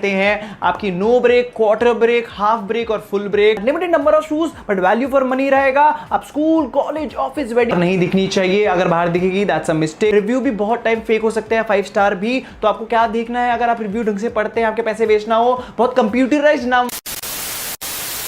कहते हैं आपकी no break, quarter break, half break और full break. Limited number of shoes but value for money रहेगा। आप स्कूल, कॉलेज, ऑफिस, वेडिंग नहीं दिखनी चाहिए। अगर बाहर दिखेगी दैट्स अ मिस्टेक। रिव्यू भी बहुत टाइम फेक हो सकते हैं, 5 स्टार भी। तो आपको क्या देखना है, अगर आप रिव्यू ढंग से पढ़ते हैं, आपके पैसे वेस्ट ना हो, बहुत कंप्यूटराइज्ड ना।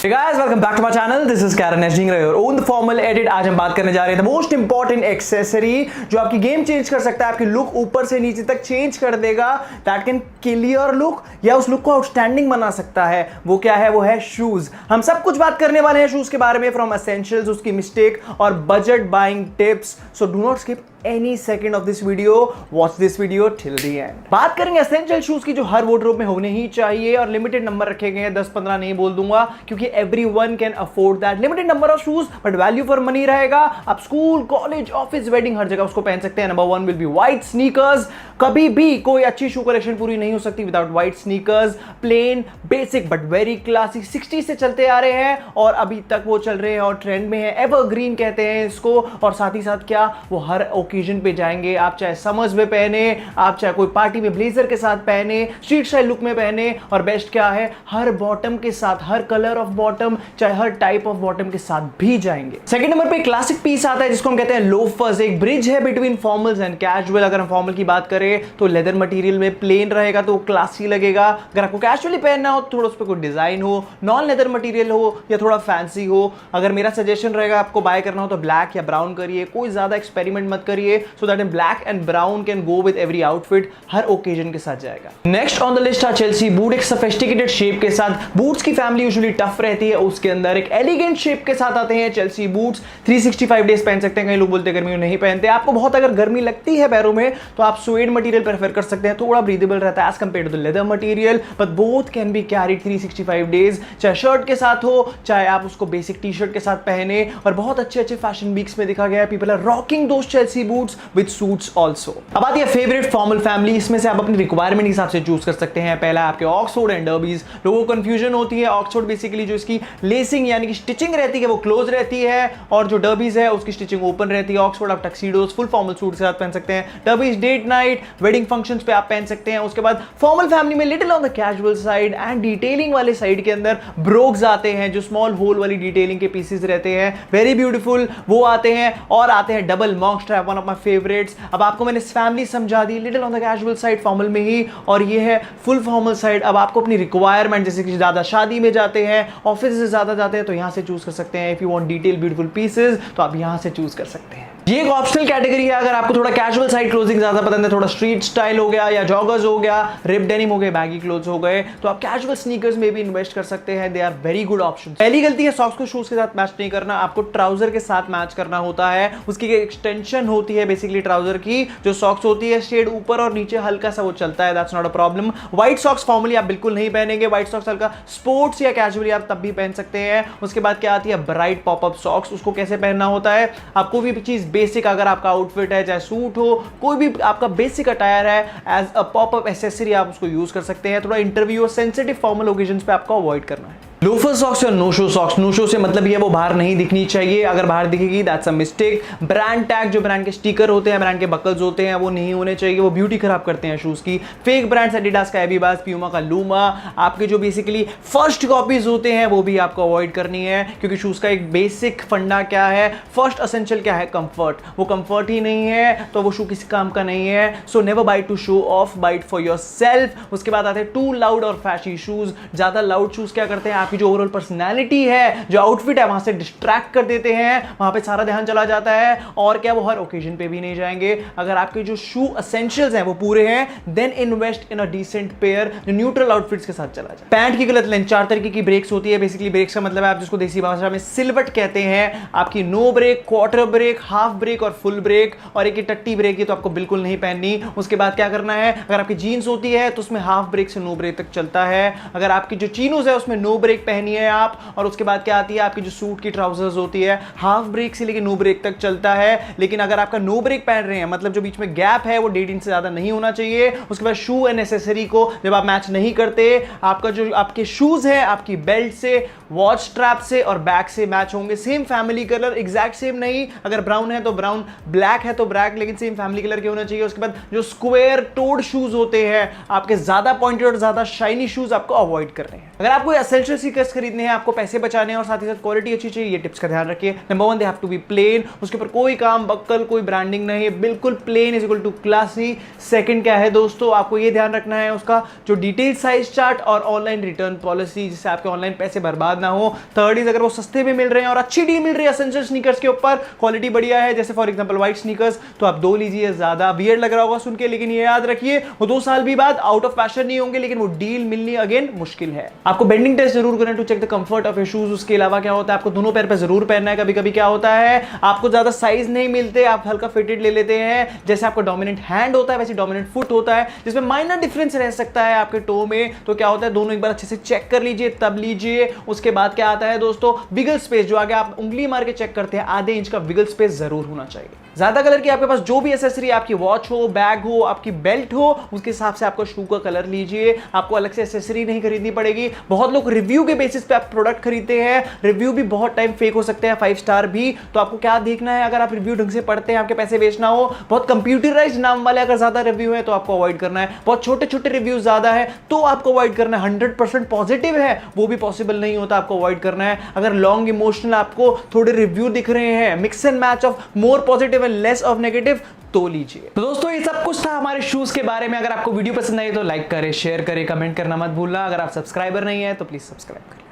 Hey guys, welcome back to my channel. This is Karen Edging your own formal edit. आज हम बात करने जा रहे हैं मोस्ट इंपॉर्टेंट एक्सेसरी जो आपकी गेम चेंज कर सकता है, आपकी लुक ऊपर से नीचे तक चेंज कर देगा। That can kill your look या उस लुक को आउटस्टैंडिंग बना सकता है। वो क्या है? वो है शूज। हम सब कुछ बात करने वाले हैं शूज के बारे में, फ्रॉम एसेंशियल्स, उसकी मिस्टेक और budget buying tips. So do not skip any second of this video, watch this video till the end। बात करेंगे एसेंशियल शूज की जो हर वार्डरोब में होने ही चाहिए, और लिमिटेड नंबर रखे गए हैं, 10-15 नहीं बोल दूंगा क्योंकि everyone can afford that. Limited number of shoes but value for money रहेगा। आप स्कूल, कॉलेज, ऑफिस, वेडिंग हर जगह उसको पहन सकते हैं। Number 1 will be white sneakers. कभी भी कोई अच्छी शू कलेक्शन पूरी नहीं हो सकती without white sneakers. Plain, basic but very classic, 60 से चलते आ रहे हैं और अभी तक वो चल रहे हैं और ट्रेंड में है। एवरग्रीन कहते हैं इसको। और साथ ही साथ क्या, वो हर ओकेजन पे जाएंगे। आप चाहे समर्स में पहने, आप चाहे कोई पार्टी में ब्लेजर के साथ पहने, स्ट्रीट स्टाइल लुक में पहने, और बेस्ट क्या है, हर बॉटम के साथ, हर कलर ऑफ बॉटम, चाहे हर टाइप ऑफ बॉटम के साथ भी जाएंगे। सेकंड नंबर पे क्लासिक पीस आता है जिसको हम कहते हैं लोफर्स। एक ब्रिज है बिटवीन फॉर्मल्स एंड कैजुअल। अगर हम फॉर्मल की बात करें तो लेदर मटेरियल में प्लेन रहेगा तो क्लासी लगेगा। अगर आपको कैजुअली पहनना हो तो थोड़ा उस पर कोई डिजाइन हो, नॉन लेदर मटेरियल हो या थोड़ा फैंसी हो। अगर मेरा सजेशन रहेगा आपको बाय करना हो तो ब्लैक या ब्राउन करिए, कोई ज्यादा एक्सपेरिमेंट मत करिए। So that in black and brown can go with every outfit, her occasion के साथ जाएगा। नेक्स्ट ऑन द लिस्ट है चेल्सी बूट। एक सोफिस्टिकेटेड शेप के साथ, बूट्स की फैमिली यूजुअली टफ रहती है, उसके अंदर एक एलिगेंट शेप के साथ आते हैं चेल्सी बूट्स। 365 डेज पहन सकते हैं। कई लोग बोलते हैं गर्मी में नहीं पहनते। आपको बहुत अगर गर्मी लगती है पैरों में तो आप स्वेड मटेरियल प्रेफर कर सकते हैं, थोड़ा ब्रीदेबल रहता है as compare to the leather material, but both can be carried 365 days. चाहे शर्ट के साथ हो, चाहे आप उसको बेसिक टी शर्ट के साथ पहने। और बहुत अच्छे अच्छे फैशन वीक्स में दिखा गया है people are rocking those Chelsea boots with suits also. अब आती है फेवरेट फॉर्मल फैमिली। इसमें से आप अपनी रिक्वायरमेंट के हिसाब से चूज कर सकते हैं। पहला आपके ऑक्सफोर्ड एंड डर्बीज। लोगों को कंफ्यूजन होती है, ऑक्सफोर्ड बेसिकली जो इसकी लेसिंग यानी कि स्टिचिंग रहती है वो क्लोज रहती है, और जो डर्बीज है उसकी स्टिचिंग ओपन रहती है। ऑक्सफोर्ड आप टक्सीडोज, फुल फॉर्मल सूट के साथ पहन सकते हैं। Derbies date night, wedding functions पे आप पहन सकते हैं। उसके बाद फॉर्मल फैमिली में little on the casual side and detailing वाले साइड के अंदर ब्रोग्स आते हैं, जो स्मॉल होल वाली डिटेलिंग के पीसेस रहते हैं, वेरी ब्यूटीफुल, वो आते हैं। और आते हैं double monk strap, one of my favourites. अब आपको मैंने फैमिली समझा दी, little on the casual side formal में ही, और ये है फुल फॉर्मल साइड। अब आपको अपनी रिक्वायरमेंट, जैसे कि ज्यादा शादी में जाते हैं, ऑफिस से ज्यादा जाते हैं, तो यहां से चूज कर सकते हैं। If you want detail beautiful pieces तो आप यहां से चूज कर सकते हैं। ये एक ऑप्शनल कैटेगरी है। अगर आपको थोड़ा कैजुअल साइड क्लोथिंग ज्यादा पसंद है, थोड़ा स्ट्रीट स्टाइल हो गया या जॉगर्स हो गया, रिप डेनिम हो गए, बैगी क्लोथ्स हो गए, तो आप कैजुअल स्नीकर्स में भी इन्वेस्ट कर सकते हैं। They are very good option. पहली गलती है सॉक्स को शूज के साथ मैच नहीं करना, आपको ट्राउजर के साथ मैच करना होता है। उसकी एक एक्सटेंशन होती है बेसिकली ट्राउजर की, जो सॉक्स होती है शेड ऊपर और नीचे हल्का सा वो चलता है, that's not a problem. White socks formally आप बिल्कुल नहीं पहनेंगे। व्हाइट सॉक्स हल्का स्पोर्ट्स या कैजुअली आप तब भी पहन सकते हैं। उसके बाद क्या आती है ब्राइट पॉपअप सॉक्स। उसको कैसे पहनना होता है, आपको भी चीज बेसिक, अगर आपका आउटफिट है, चाहे सूट हो, कोई भी आपका बेसिक अटायर है, एज अ पॉपअप एसेसरी आप उसको यूज कर सकते हैं। थोड़ा इंटरव्यू और सेंसिटिव फॉर्मल ओकेजन्स पे आपको अवॉइड करना है। लोफर सॉक्स या no show socks. No show से मतलब ये वो बाहर नहीं दिखनी चाहिए। अगर बाहर दिखेगी that's a mistake. Brand tag, जो ब्रांड के स्टिकर होते हैं, ब्रांड के बकल्स होते हैं, वो नहीं होने चाहिए, वो ब्यूटी खराब करते हैं शूज की। फेक ब्रांड्स, एडिडास का एबीबास, प्यूमा का लूमा, आपके जो बेसिकली फर्स्ट कॉपीज होते हैं वो भी आपको अवॉइड करनी है, क्योंकि शूज का एक बेसिक फंडा क्या है, फर्स्ट एसेंशियल क्या है, कंफर्ट। वो कंफर्ट ही नहीं है तो वो शू किसी काम का नहीं है। So never buy to show off, buy it for yourself. उसके बाद आते हैं टू लाउड और फैशी शूज। ज्यादा लाउड शूज क्या करते हैं, आपकी जो ओवरऑल पर्सनैलिटी है, जो आउटफिट है, वहां से डिस्ट्रैक्ट कर देते हैं, वहां पे सारा ध्यान चला जाता है, और क्या वो हर ओकेजन पे भी नहीं जाएंगे। अगर आपके जो शू एसेंशियल्स हैं वो पूरे हैं, then invest in a decent pair जो न्यूट्रल आउटफिट्स के साथ चला जाए। पैंट की गलत लेंथ, 4 तरीके की ब्रेक्स होती है। बेसिकली ब्रेक्स का मतलब है, आप जिसको देसी भाषा में सिलवट कहते हैं, आपकी no break, quarter break, half break और फुल ब्रेक, और एक टट्टी ब्रेक, ये तो आपको बिल्कुल नहीं पहननी। उसके बाद क्या करना है, अगर आपकी जीन्स होती है तो उसमें हाफ ब्रेक से नो ब्रेक तक चलता है। अगर आपकी जो चीनोज है उसमें नो ब्रेक ब्रेक पहनी है आप, और उसके बाद क्या आती है आपकी जो सूट की ट्राउजर्स होती है, हाफ ब्रेक से लेके नो ब्रेक तक चलता है। लेकिन अगर आपका नो ब्रेक पहन रहे हैं, मतलब जो बीच में गैप है वो 1.5 इंच से ज्यादा नहीं होना चाहिए। उसके बाद शू एंड एसेसरी को जब आप मैच नहीं करते, आपका जो आपके शूज है आपकी बेल्ट से, वॉच स्ट्रैप से और बैग से मैच होंगे। Same family colour, exact same नहीं, अगर ब्राउन है तो ब्राउन, ब्लैक है तो ब्लैक, लेकिन सेम फैमिली कलर के होना चाहिए। उसके बाद जो स्क्वायर टोड शूज होते हैं, आपके ज्यादा पॉइंटेड और ज्यादा शाइनी शूज आपको अवॉइड करने हैं। अगर आपको एसेंशियल स्नीकर्स खरीदने हैं, आपको पैसे बचाने हैं और साथ ही साथ क्वालिटी अच्छी चाहिए, ये टिप्स का ध्यान रखिए। Number 1, they have to be plain, उसके ऊपर कोई काम बक्कल, कोई ब्रांडिंग नहीं, बिल्कुल plain is equal to classy. Second क्या है दोस्तों, आपको ये ध्यान रखना है उसका जो डिटेल साइज चार्ट और ऑनलाइन रिटर्न पॉलिसी, जिससे आपके ऑनलाइन पैसे बर्बाद ना हो। थर्ड इज अगर वो सस्ते में मिल रहे हैं और अच्छी डील मिल रही है एसेंशियल स्नीकर्स के ऊपर, क्वालिटी बढ़िया है, जैसे फॉर एग्जांपल व्हाइट स्नीकर्स, तो आप 2 लीजिए। ज्यादा वियर्ड लग रहा होगा सुन के, लेकिन ये याद रखिए वो 2 साल भी बाद आउट ऑफ फैशन नहीं होंगे, लेकिन वो डील मिलनी अगेन मुश्किल है। आपको बेंडिंग टेस्ट जरूर करना to check the comfort of your shoes. उसके अलावा क्या होता है, आपको दोनों पैर पे जरूर पहनना है। कभी कभी क्या होता है, आपको ज्यादा साइज नहीं मिलते, आप हल्का फिटेड ले लेते हैं, जैसे आपका डोमिनेंट हैंड होता है वैसे डोमिनेंट फुट होता है, जिसमें माइनर डिफरेंस रह सकता है आपके टो में। तो क्या होता है, दोनों एक बार अच्छे से चेक कर लीजिए तब लीजिए। उसके बाद क्या आता है दोस्तों, विगल स्पेस, जो आगे आप उंगली मार के चेक करते हैं, आधे इंच का विगल स्पेस जरूर होना चाहिए। ज्यादा कलर की आपके पास जो भी एसेसरी, आपकी वॉच हो, बैग हो, आपकी बेल्ट हो, उसके हिसाब से आपको शू का कलर लीजिए। आपको अलग से एसेसरी नहीं खरीदनी पड़ेगी। बहुत लोग रिव्यू के बेसिस पे आप प्रोडक्ट खरीदते हैं, रिव्यू भी बहुत टाइम फेक हो सकते हैं, 5 स्टार भी। तो आपको क्या देखना है, अगर आप रिव्यू ढंग से पढ़ते हैं, आपके पैसे वेस्ट ना हो। बहुत कंप्यूटराइज्ड नाम वाले अगर ज्यादा रिव्यू है तो आपको अवॉइड करना है। बहुत छोटे छोटे रिव्यू ज्यादा है तो आपको अवॉइड करना है। 100% पॉजिटिव है वो भी पॉसिबल नहीं होता, आपको अवॉइड करना है। अगर लॉन्ग इमोशनल आपको थोड़े रिव्यू दिख रहे हैं, mix and match of more positive and less of negative, तो लीजिए। तो दोस्तों ये सब कुछ था हमारे शूज के बारे में। अगर आपको वीडियो पसंद आई तो लाइक करें, शेयर करें, कमेंट करना मत भूलना। अगर आप सब्सक्राइबर नहीं है तो प्लीज सब्सक्राइब करें।